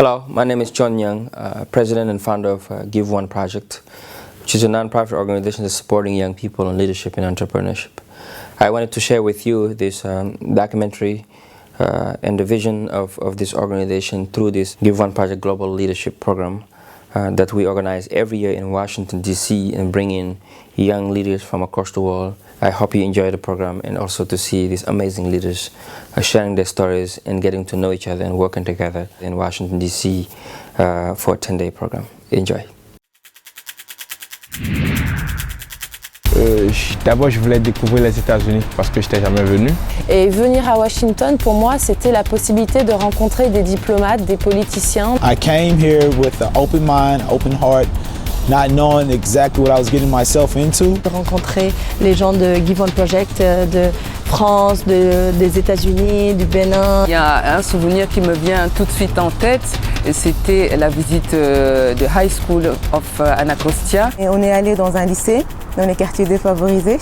Hello, my name is John Young, President and founder of Give One Project, which is a non-profit organization that's supporting young people in leadership and entrepreneurship. I wanted to share with you this documentary and the vision of this organization through this Give One Project Global Leadership Program that we organize every year in Washington, D.C. and bring in young leaders from across the world. I hope you enjoy the program and also to see these amazing leaders sharing their stories and getting to know each other and working together in Washington, D.C. For a 10-day program. Enjoy. D'abord, je voulais découvrir les États-Unis parce que je n'étais jamais venu. Et venir à Washington, pour moi, c'était la possibilité de rencontrer des diplomates, des politiciens. I came here with an open mind, open heart, not knowing exactly what I was getting myself into. De rencontrer les gens de Give One Project de France, des États-Unis, du Bénin. Il y a un souvenir qui me vient tout de suite en tête, et c'était la visite de High School of Anacostia. Et on est allé dans un lycée, dans les quartiers défavorisés.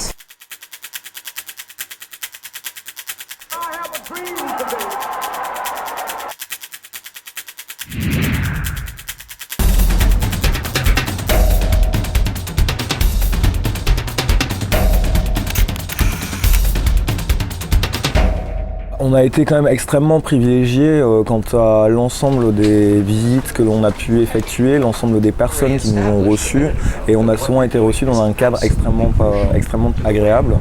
On a été quand même extrêmement privilégiés quant à l'ensemble des visites que l'on a pu effectuer, l'ensemble des personnes qui nous ont reçus, et on a souvent été reçus dans un cadre extrêmement agréable.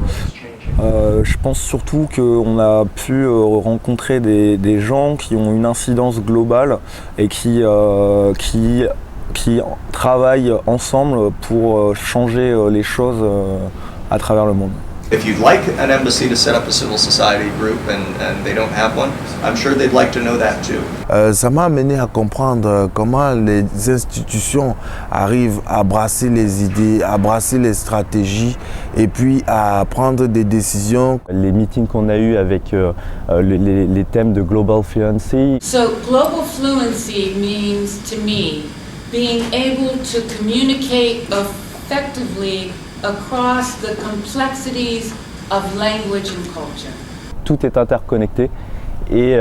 Je pense surtout qu'on a pu rencontrer des gens qui ont une incidence globale et qui travaillent ensemble pour changer les choses à travers le monde. If you'd like an embassy to set up a civil society group and they don't have one, I'm sure they'd like to know that too. Ça m'a amené à comprendre comment les institutions arrivent à brasser les idées, à brasser les stratégies et puis à prendre des décisions. Les meetings qu'on a eus avec les thèmes de Global Fluency. So global fluency means to me being able to communicate effectively across the complexities of language and culture. Tout est interconnecté et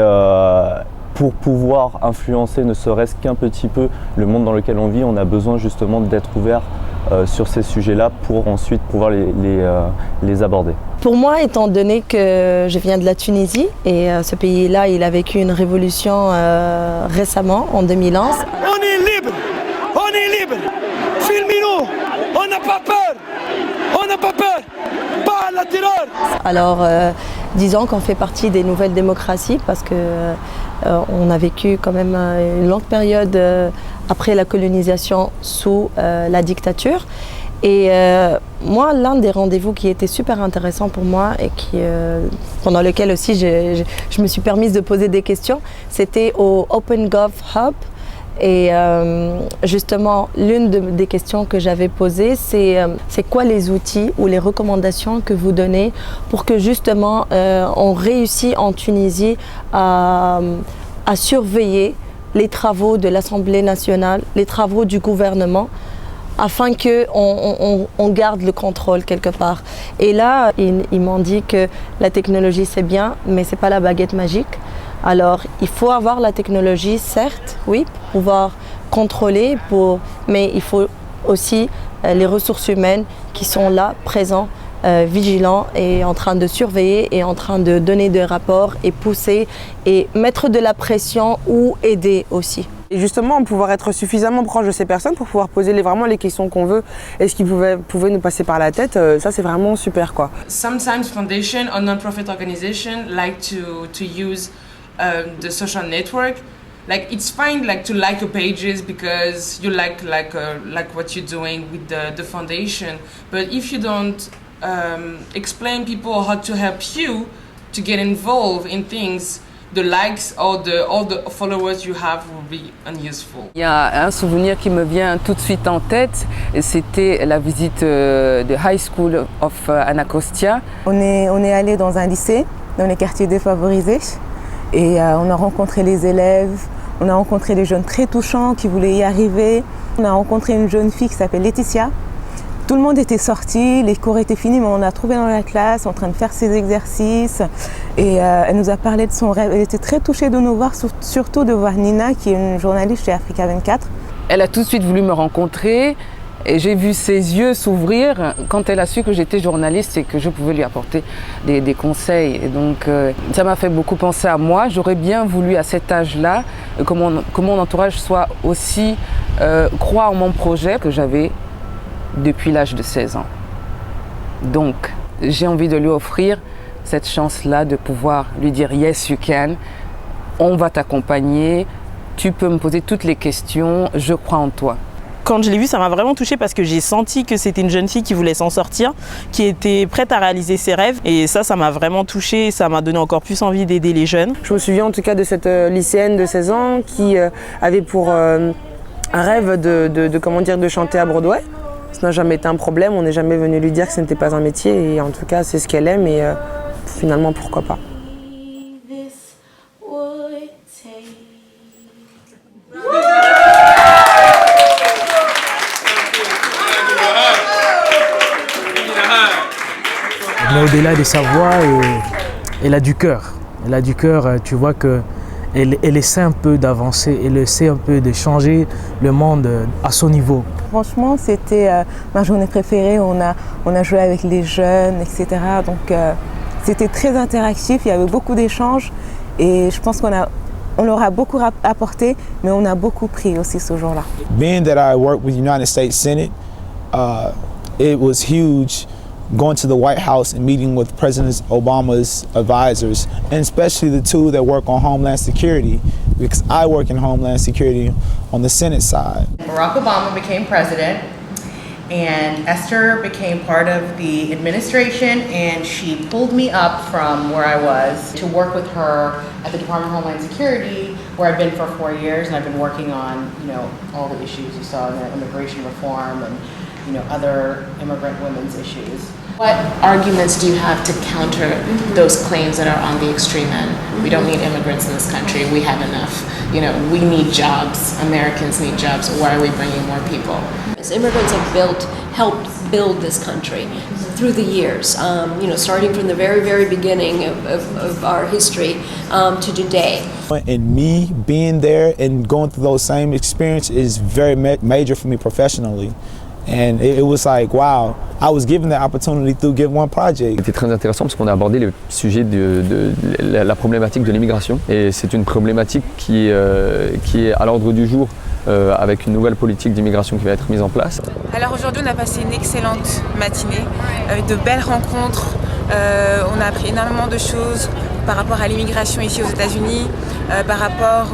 pour pouvoir influencer ne serait-ce qu'un petit peu le monde dans lequel on vit, on a besoin justement d'être ouvert sur ces sujets-là pour ensuite pouvoir les aborder. Pour moi, étant donné que je viens de la Tunisie et ce pays-là, il a vécu une révolution récemment, en 2011. On est libre! On est libre! Filmez-nous! On n'a pas peur! On n'a pas peur, pas la terreur. Alors, disons qu'on fait partie des nouvelles démocraties parce que on a vécu quand même une longue période après la colonisation sous la dictature. Et moi, l'un des rendez-vous qui était super intéressant pour moi et pendant lequel aussi je me suis permise de poser des questions, c'était au Open Gov Hub. Et justement, l'une des questions que j'avais posées, c'est quoi les outils ou les recommandations que vous donnez pour que justement on réussisse en Tunisie à surveiller les travaux de l'Assemblée nationale, les travaux du gouvernement, afin qu'on garde le contrôle quelque part. Et là, ils m'ont dit que la technologie c'est bien, mais c'est pas la baguette magique. Alors, il faut avoir la technologie, certes, oui, pour pouvoir contrôler, mais il faut aussi les ressources humaines qui sont là, présents, vigilants et en train de surveiller et en train de donner des rapports et pousser et mettre de la pression ou aider aussi. Et justement, pouvoir être suffisamment proche de ces personnes pour pouvoir poser vraiment les questions qu'on veut et ce qui pouvait nous passer par la tête, ça c'est vraiment super quoi. Sometimes foundation or non-profit organization like to use the social network. Like it's fine like to like your pages because you like what you're doing with the foundation, but if you don't explain people how to help you to get involved in things, the likes or all the followers you have will be unuseful. Il y a un souvenir qui me vient tout de suite en tête, et c'était la visite de High School of Anacostia. On est allé dans un lycée, dans les quartiers défavorisés, et on a rencontré les élèves, on a rencontré des jeunes très touchants qui voulaient y arriver. On a rencontré une jeune fille qui s'appelle Laetitia, Tout le monde était sorti, les cours étaient finis, mais on a trouvé dans la classe en train de faire ses exercices. Et elle nous a parlé de son rêve. Elle était très touchée de nous voir, surtout de voir Nina, qui est une journaliste chez Africa 24. Elle a tout de suite voulu me rencontrer. Et j'ai vu ses yeux s'ouvrir quand elle a su que j'étais journaliste et que je pouvais lui apporter des conseils. Et donc ça m'a fait beaucoup penser à moi. J'aurais bien voulu à cet âge-là que mon entourage soit aussi croit en mon projet que j'avais depuis l'âge de 16 ans. Donc j'ai envie de lui offrir cette chance-là de pouvoir lui dire « Yes, you can, on va t'accompagner, tu peux me poser toutes les questions, je crois en toi ». Quand je l'ai vue, ça m'a vraiment touchée parce que j'ai senti que c'était une jeune fille qui voulait s'en sortir, qui était prête à réaliser ses rêves. Et ça m'a vraiment touchée, ça m'a donné encore plus envie d'aider les jeunes. Je me souviens en tout cas de cette lycéenne de 16 ans qui avait pour un rêve de chanter à Broadway. Ça n'a jamais été un problème, on n'est jamais venu lui dire que ce n'était pas un métier. Et en tout cas, c'est ce qu'elle aime et finalement, pourquoi pas. Mais au-delà de sa voix, elle a du cœur. Elle a du cœur, tu vois qu'elle essaie un peu d'avancer, elle essaie un peu de changer le monde à son niveau. Franchement, c'était ma journée préférée. On a joué avec les jeunes, etc. Donc c'était très interactif, il y avait beaucoup d'échanges et je pense qu'on leur a beaucoup apporté, mais on a beaucoup pris aussi ce jour-là. Being that I worked with United States Senate, it was huge. Going to the White House and meeting with President Obama's advisors, and especially the two that work on Homeland Security, because I work in Homeland Security on the Senate side. Barack Obama became president, and Esther became part of the administration, and she pulled me up from where I was to work with her at the Department of Homeland Security, where I've been for 4 years, and I've been working on, all the issues you saw in the immigration reform and other immigrant women's issues. What arguments do you have to counter those claims that are on the extreme end? We don't need immigrants in this country. We have enough. We need jobs. Americans need jobs. Why are we bringing more people? As immigrants have helped build this country through the years, starting from the very, very beginning of our history to today. And me being there and going through those same experiences is very major for me professionally. And it was like, wow, I was given the opportunity through Give One Project. C'était très intéressant parce qu'on a abordé le sujet de la problématique de l'immigration. Et c'est une problématique qui est à l'ordre du jour avec une nouvelle politique d'immigration qui va être mise en place. Alors aujourd'hui, on a passé une excellente matinée, de belles rencontres. On a appris énormément de choses par rapport à l'immigration ici aux États-Unis, par rapport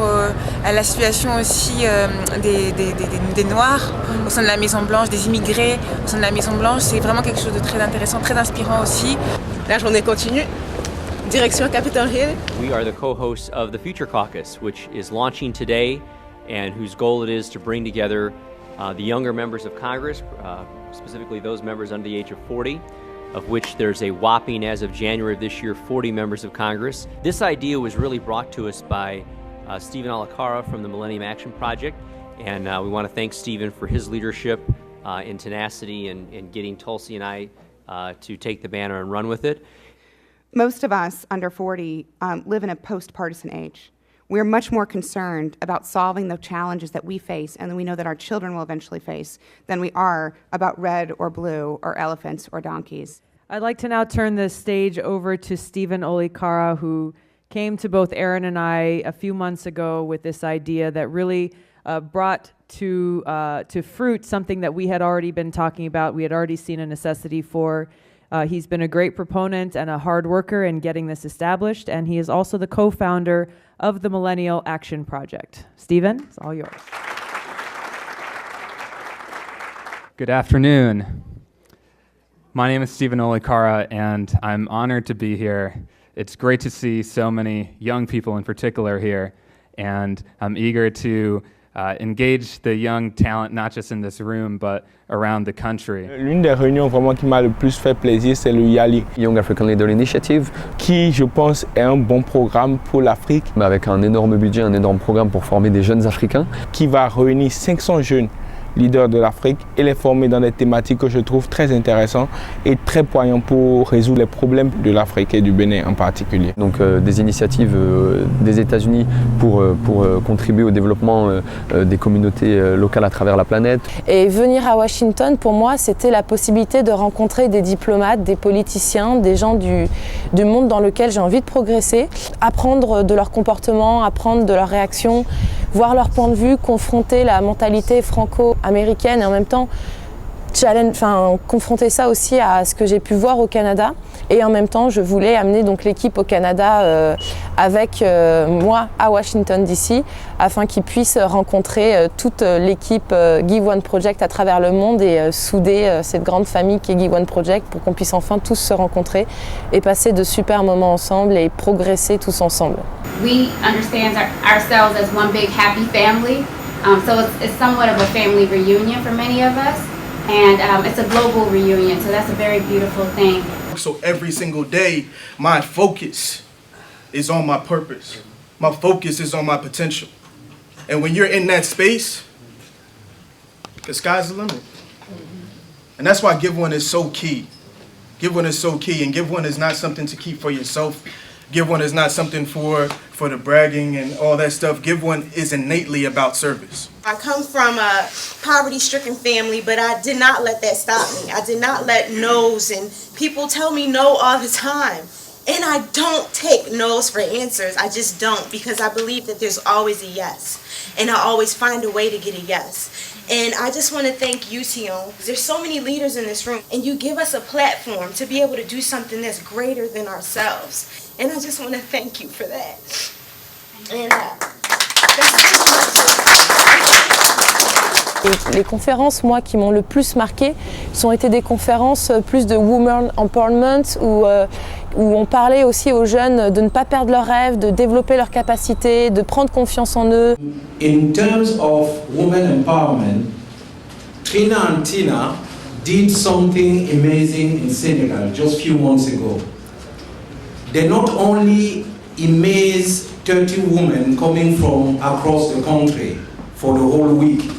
à la situation aussi des Noirs au sein de la Maison-Blanche, des immigrés au sein de la Maison-Blanche. C'est vraiment quelque chose de très intéressant, très inspirant aussi. La journée continue. Direction Capitol Hill. We are the co-hosts of the Future Caucus, which is launching today and whose goal it is to bring together the younger members of Congress, specifically those members under the age of 40, of which there's a whopping, as of January of this year, 40 members of Congress. This idea was really brought to us by Stephen Alacara from the Millennium Action Project, and we want to thank Stephen for his leadership and tenacity in getting Tulsi and I to take the banner and run with it. Most of us under 40 live in a post-partisan age. We're much more concerned about solving the challenges that we face and that we know that our children will eventually face than we are about red or blue or elephants or donkeys. I'd like to now turn the stage over to Stephen Olikara, who came to both Aaron and I a few months ago with this idea that really brought to fruit something that we had already been talking about. We had already seen a necessity for. He's been a great proponent and a hard worker in getting this established, and he is also the co-founder of the Millennial Action Project. Stephen, it's all yours. Good afternoon. My name is Stephen Olikara, and I'm honored to be here. It's great to see so many young people in particular here, and I'm eager to engage the young talent, not just in this room, but around the country. L'une des réunions vraiment qui m'a le plus fait plaisir, c'est le YALI. Young African Leader Initiative. Qui, je pense, est un bon programme pour l'Afrique. Avec un énorme budget, un énorme programme pour former des jeunes Africains. Qui va réunir 500 jeunes leaders de l'Afrique et les former dans des thématiques que je trouve très intéressantes et très poignantes pour résoudre les problèmes de l'Afrique et du Bénin en particulier. Donc des initiatives des États-Unis pour contribuer au développement des communautés locales à travers la planète. Et venir à Washington, pour moi, c'était la possibilité de rencontrer des diplomates, des politiciens, des gens du monde dans lequel j'ai envie de progresser, apprendre de leur comportement, apprendre de leurs réactions, voir leur point de vue, confronter la mentalité franco-américaine et en même temps confronter ça aussi à ce que j'ai pu voir au Canada. Et en même temps, je voulais amener donc l'équipe au Canada avec moi à Washington DC afin qu'ils puissent rencontrer toute l'équipe Give One Project à travers le monde et souder cette grande famille qui est Give One Project pour qu'on puisse enfin tous se rencontrer et passer de super moments ensemble et progresser tous ensemble. We understand ourselves as one big happy family, so it's somewhat of a family reunion for many of us. And it's a global reunion, so that's a very beautiful thing. So every single day, my focus is on my purpose. My focus is on my potential. And when you're in that space, the sky's the limit. And that's why Give One is so key. Give One is so key, and Give One is not something to keep for yourself. Give One is not something for the bragging and all that stuff. Give One is innately about service. I come from a poverty-stricken family, but I did not let that stop me. I did not let no's, and people tell me no all the time. And I don't take no's for answers. I just don't, because I believe that there's always a yes. And I always find a way to get a yes. And I just want to thank you, Tion. There's so many leaders in this room, and you give us a platform to be able to do something that's greater than ourselves. And I just want to thank you for that. And Les conférences, moi, qui m'ont le plus marqué, ont été des conférences plus de Women Empowerment où on parlait aussi aux jeunes de ne pas perdre leurs rêves, de développer leurs capacités, de prendre confiance en eux. In terms of women empowerment, Trina and Tina did something amazing in Senegal just a few months ago. They not only amazed 30 women coming from across the country for the whole week,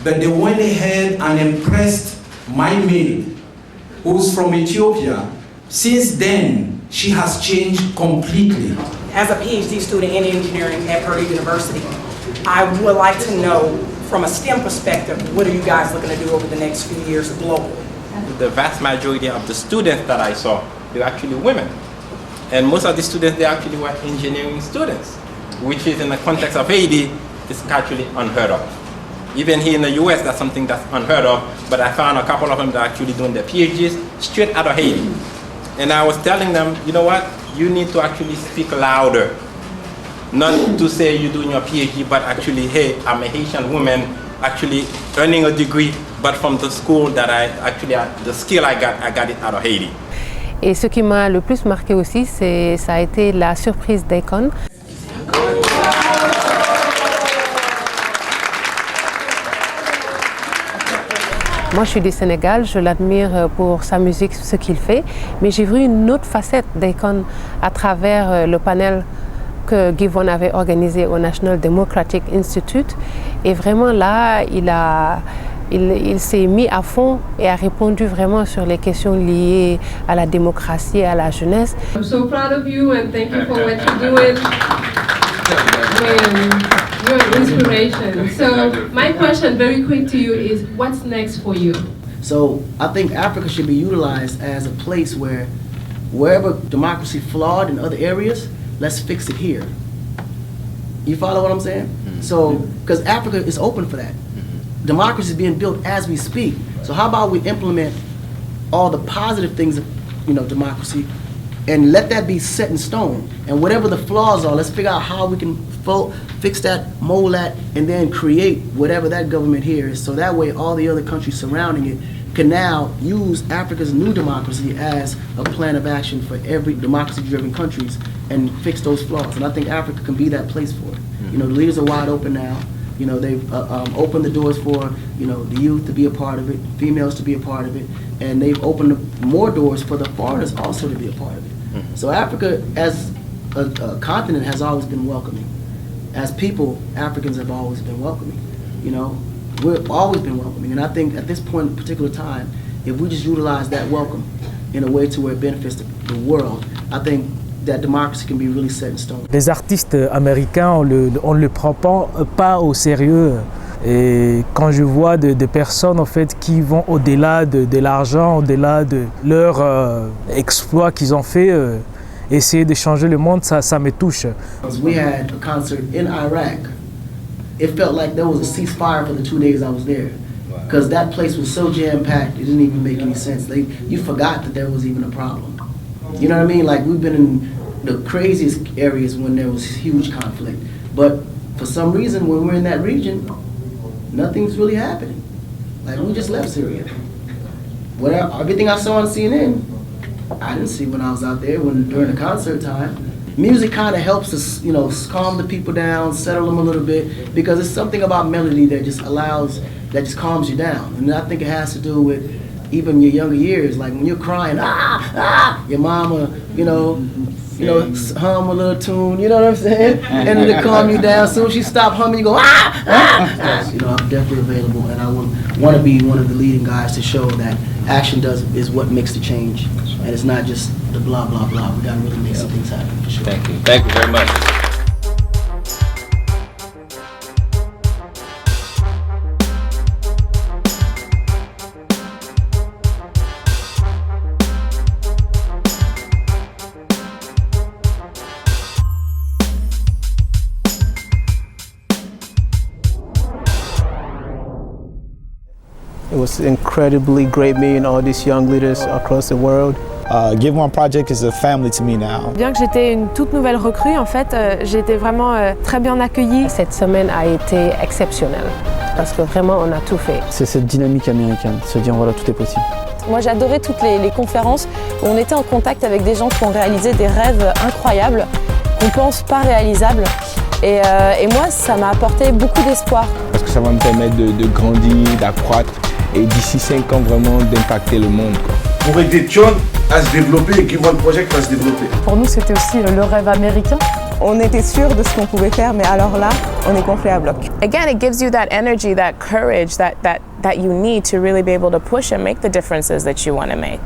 but they went ahead and impressed my maid, who's from Ethiopia. Since then, she has changed completely. As a PhD student in engineering at Purdue University, I would like to know, from a STEM perspective, what are you guys looking to do over the next few years globally? The vast majority of the students that I saw, they're actually women. And most of the students, they actually were engineering students, which is in the context of Haiti, is actually unheard of. Even here in the US, that's something that's unheard of, but I found a couple of them that are actually doing their PhDs straight out of Haiti. And I was telling them, you know what, you need to actually speak louder. Not to say you're doing your PhD, but actually, hey, I'm a Haitian woman, actually earning a degree, but from the school that the skill I got it out of Haiti. Et ce qui m'a le plus marqué aussi, ça a été la surprise d'Akon. Moi, je suis du Sénégal, je l'admire pour sa musique, ce qu'il fait, mais j'ai vu une autre facette d'Akon à travers le panel que Give One avait organisé au National Democratic Institute. Et vraiment là, il s'est mis à fond et a répondu vraiment sur les questions liées à la démocratie et à la jeunesse. I'm so proud of you and thank you for what you're doing. You're an inspiration. So my question very quick to you is, what's next for you? So I think Africa should be utilized as a place where wherever democracy flawed in other areas, let's fix it here. You follow what I'm saying? Mm-hmm. So, because Africa is open for that. Mm-hmm. Democracy is being built as we speak. So how about we implement all the positive things of, democracy and let that be set in stone. And whatever the flaws are, let's figure out how we can fix that, mold that, and then create whatever that government here is. So that way all the other countries surrounding it can now use Africa's new democracy as a plan of action for every democracy-driven countries and fix those flaws. And I think Africa can be that place for it. Mm-hmm. The leaders are wide open now. They've opened the doors for, the youth to be a part of it, females to be a part of it, and they've opened more doors for the foreigners also to be a part of it. Mm-hmm. So Africa, as a continent, has always been welcoming. As people, Africans have always been welcoming. we've always been welcoming. And I think at this point, in particular time, if we just utilize that welcome in a way to where it benefits the world, I think that democracy can be really set in stone. Les artistes américains, on le prend pas au sérieux. Et quand je vois des personnes en fait qui vont au-delà de l'argent, au-delà de leur exploit qu'ils ont fait, essayer de changer le monde, ça me touche. We had a concert in Iraq. It felt like there was a ceasefire for the 2 days I was there. Because that place was so jam-packed, it didn't even make any sense. You forgot that there was even a problem. You know what I mean? Like, we've been in the craziest areas when there was huge conflict. But for some reason, when we're in that region, nothing's really happening. Like, we just left Syria. Everything I saw on CNN, I didn't see when I was out there during the concert time. Music kind of helps us, you know, calm the people down, settle them a little bit, because it's something about melody that just calms you down. And I think it has to do with even your younger years, like when you're crying, your mama, you know, hum a little tune, you know what I'm saying? And to calm you down. As soon as she stop humming, you go, You know, I'm definitely available, and I want to be one of the leading guys to show that action is what makes the change, and it's not just the blah, blah, blah. We got to really make some things happen, for sure. Thank you. Thank you very much. It was incredibly great meeting all these young leaders across the world. Give One Project is a family to me now. Bien que j'étais une toute nouvelle recrue, en fait, j'ai été vraiment très bien accueillie. Cette semaine a été exceptionnelle parce que vraiment on a tout fait. C'est cette dynamique américaine, se dire voilà, tout est possible. Moi j'adorais toutes les conférences où on était en contact avec des gens qui ont réalisé des rêves incroyables, qu'on pense pas réalisables. Et moi ça m'a apporté beaucoup d'espoir. Parce que ça va me permettre de grandir, d'accroître et d'ici 5 ans vraiment d'impacter le monde. Pour aider Thion à se développer et Give One Project à se développer. Pour nous c'était aussi le rêve américain. On était sûr de ce qu'on pouvait faire, mais alors là, on est gonflé à bloc. Again, it gives you that energy, that courage that you need to really be able to push and make the differences that you want to make.